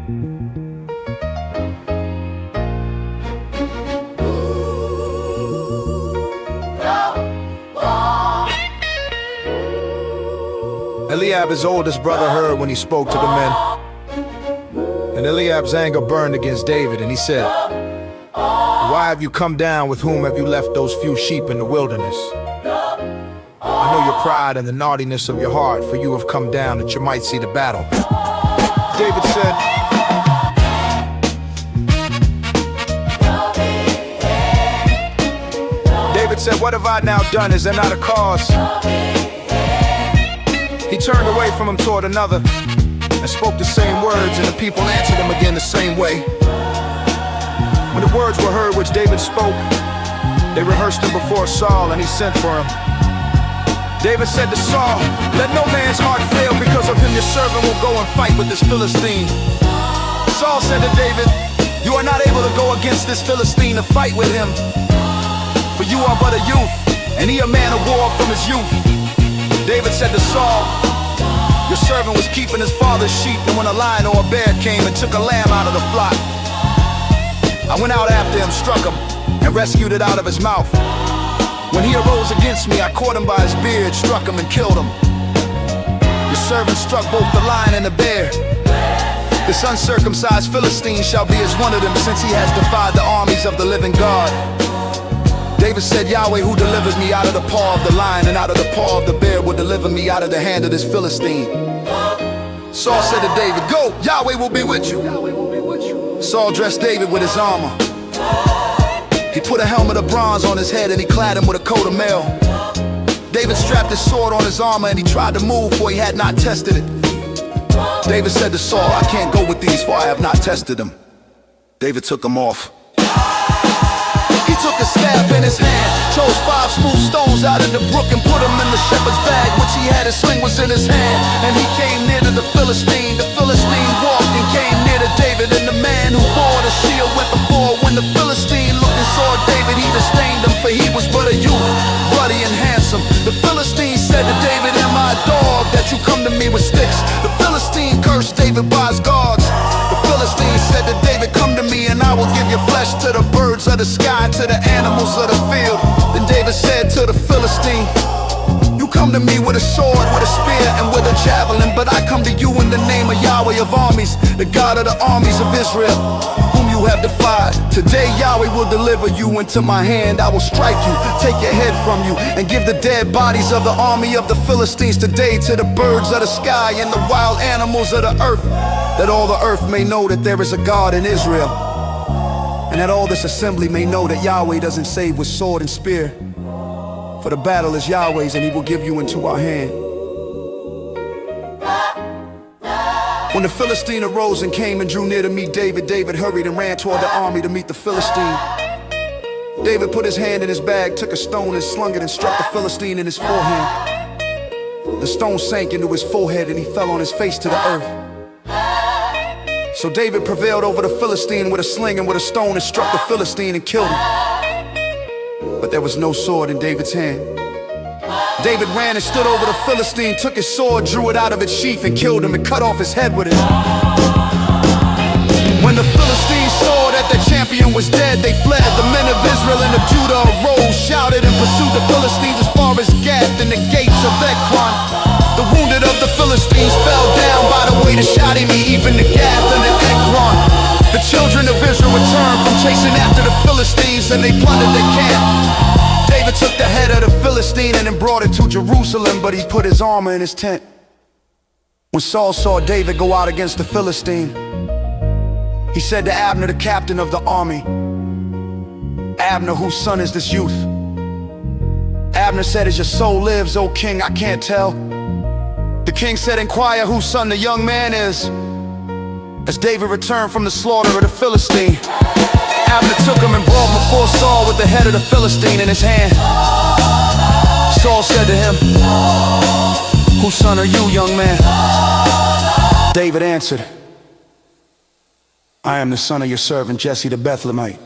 Eliab, his oldest brother, heard when he spoke to the men. And Eliab's anger burned against David, and he said, "Why have you come down? With whom have you left those few sheep in the wilderness? I know your pride and the naughtiness of your heart, for you have come down that you might see the battle." David said, "What have I now done? Is there not a cause?" He turned away from him toward another and spoke the same words, and the people answered him again the same way. When the words were heard which David spoke, they rehearsed them before Saul, and he sent for him. David said to Saul, "Let no man's heart fail, because of him your servant will go and fight with this Philistine." Saul said to David, "You are not able to go against this Philistine to fight with him, for you are but a youth, and he a man of war from his youth." David said to Saul, "Your servant was keeping his father's sheep, and when a lion or a bear came and took a lamb out of the flock, I went out after him, struck him, and rescued it out of his mouth. When he arose against me, I caught him by his beard, struck him, and killed him. Your servant struck both the lion and the bear. This uncircumcised Philistine shall be as one of them, since he has defied the armies of the living God." David said, "Yahweh, who delivered me out of the paw of the lion and out of the paw of the bear, will deliver me out of the hand of this Philistine." Saul said to David, "Go, Yahweh will be with you." Saul dressed David with his armor. He put a helmet of bronze on his head, and he clad him with a coat of mail. David strapped his sword on his armor, and he tried to move, for he had not tested it. David said to Saul, "I can't go with these, for I have not tested them." David took them off. He took a staff in his hand, chose 5 smooth stones out of the brook, and put them in the shepherd's bag, which he had. His sling was in his hand, and he came near to the Philistine. The Philistine walked and came near to David, and the man who bore the shield went before. When the Philistine looked and saw David, he disdained him, for he was but a youth, ruddy and handsome. The Philistine said to David, "Am I a dog that you come to me with sticks?" The Philistine cursed David by his gods. The Philistine said to David, "Come to me, and I will give your flesh to the birds of the sky, to the animals of the field." Then David said to the Philistine, "You come to me with a sword, with a spear, and with a javelin, but I come to you in the name of Yahweh of armies, the God of the armies of Israel, whom you have defied. Today Yahweh will deliver you into my hand. I will strike you, take your head from you, and give the dead bodies of the army of the Philistines today to the birds of the sky and the wild animals of the earth, that all the earth may know that there is a God in Israel, and that all this assembly may know that Yahweh doesn't save with sword and spear. For the battle is Yahweh's, and he will give you into our hand." When the Philistine arose and came and drew near to meet David, David hurried and ran toward the army to meet the Philistine. David put his hand in his bag, took a stone and slung it, and struck the Philistine in his forehead. The stone sank into his forehead, and he fell on his face to the earth. So David prevailed over the Philistine with a sling and with a stone, and struck the Philistine and killed him. But there was no sword in David's hand. David ran and stood over the Philistine, took his sword, drew it out of its sheath, and killed him, and cut off his head with it. When the Philistines saw that their champion was dead, they fled. The men of Israel and of Judah arose, shouted, and pursued the Philistines as far as Gath and the gates of Ekron. The wounded of the Philistines fell down by the way to Shadimi, even to Gath and to Ekron. The children of Israel returned from chasing after the Philistines, and they plundered their camp. David took the head of the Philistine and then brought it to Jerusalem, but he put his armor in his tent. When Saul saw David go out against the Philistine, he said to Abner, the captain of the army, "Abner, whose son is this youth?" Abner said, "As your soul lives, O king, I can't tell." The king said, "Inquire whose son the young man is." As David returned from the slaughter of the Philistine, Abner took him and brought him before Saul with the head of the Philistine in his hand. Saul said to him, "Whose son are you, young man?" David answered, "I am the son of your servant Jesse the Bethlehemite."